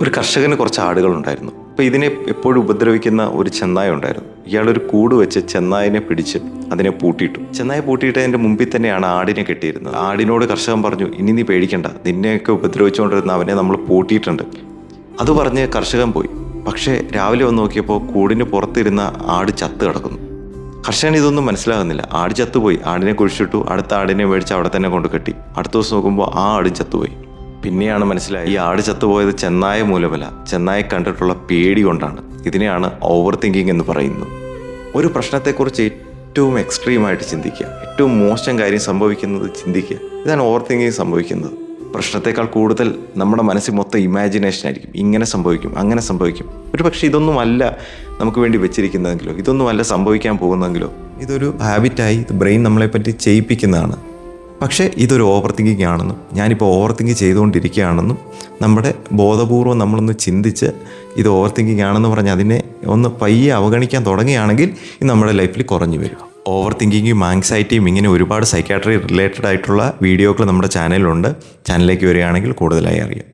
ഒരു കർഷകന് കുറച്ച് ആടുകളുണ്ടായിരുന്നു. അപ്പോൾ ഇതിനെ എപ്പോഴും ഉപദ്രവിക്കുന്ന ഒരു ചെന്നായ ഉണ്ടായിരുന്നു. ഇയാളൊരു കൂട് വെച്ച് ചെന്നായനെ പിടിച്ച് അതിനെ പൂട്ടിയിട്ടു. ചെന്നായ പൂട്ടിയിട്ടതിൻ്റെ മുമ്പിൽ തന്നെയാണ് ആടിനെ കെട്ടിയിരുന്നത്. ആടിനോട് കർഷകൻ പറഞ്ഞു, ഇനി നീ പേടിക്കണ്ട, നിന്നെയൊക്കെ ഉപദ്രവിച്ചുകൊണ്ടിരുന്ന അവനെ നമ്മൾ പൂട്ടിയിട്ടുണ്ട്. അത് പറഞ്ഞ് കർഷകൻ പോയി. പക്ഷേ രാവിലെ വന്ന് നോക്കിയപ്പോൾ കൂടിന് പുറത്തിരുന്ന ആട് ചത്ത് കിടക്കുന്നു. കർഷകൻ ഇതൊന്നും മനസ്സിലാകുന്നില്ല. ആട് ചത്തുപോയി. ആടിനെ കുഴിച്ചിട്ടു. അടുത്ത ആടിനെ മേടിച്ച് അവിടെ തന്നെ കൊണ്ട് കെട്ടി. അടുത്ത ദിവസം നോക്കുമ്പോൾ ആ ആടും ചത്തുപോയി. പിന്നെയാണ് മനസ്സിലായി, ഈ ആട് ചത്തുപോയത് ചെന്നായ മൂലമല്ല, ചെന്നായ കണ്ടിട്ടുള്ള പേടി കൊണ്ടാണ്. ഇതിനെയാണ് ഓവർ തിങ്കിങ് എന്ന് പറയുന്നത്. ഒരു പ്രശ്നത്തെക്കുറിച്ച് ഏറ്റവും എക്സ്ട്രീമായിട്ട് ചിന്തിക്കുക, ഏറ്റവും മോശം കാര്യം സംഭവിക്കുന്നത് ചിന്തിക്കുക. ഇതാണ് ഓവർ തിങ്കിങ് സംഭവിക്കുന്നത്. പ്രശ്നത്തെക്കാൾ കൂടുതൽ നമ്മുടെ മനസ്സിൽ മൊത്തം ഇമാജിനേഷൻ ആയിരിക്കും. ഇങ്ങനെ സംഭവിക്കും, അങ്ങനെ സംഭവിക്കും. ഒരു പക്ഷേ ഇതൊന്നുമല്ല നമുക്ക് വേണ്ടി വെച്ചിരിക്കുന്നതെങ്കിലോ, ഇതൊന്നുമല്ല സംഭവിക്കാൻ പോകുന്നതെങ്കിലോ. ഇതൊരു ഹാബിറ്റായി ബ്രെയിൻ നമ്മളെപ്പറ്റി ചെയ്യിപ്പിക്കുന്നതാണ്. പക്ഷേ ഇതൊരു ഓവർ തിങ്കിങ് ആണെന്നും ഞാനിപ്പോൾ ഓവർ തിങ്ക് ചെയ്തുകൊണ്ടിരിക്കുകയാണെന്നും നമ്മുടെ ബോധപൂർവ്വം നമ്മളൊന്ന് ചിന്തിച്ച് ഇത് ഓവർ തിങ്കിങ് ആണെന്ന് പറഞ്ഞ് അതിനെ ഒന്ന് പയ്യെ അവഗണിക്കാൻ തുടങ്ങുകയാണെങ്കിൽ ഇത് നമ്മുടെ ലൈഫിൽ കുറഞ്ഞു വരും. ഓവർ തിങ്കിങ്ങും ആങ്സൈറ്റിയും ഇങ്ങനെ ഒരുപാട് സൈക്കാട്രി റിലേറ്റഡ് ആയിട്ടുള്ള വീഡിയോകൾ നമ്മുടെ ചാനലിലുണ്ട്. ചാനലിലേക്ക് വരികയാണെങ്കിൽ കൂടുതലായി അറിയാം.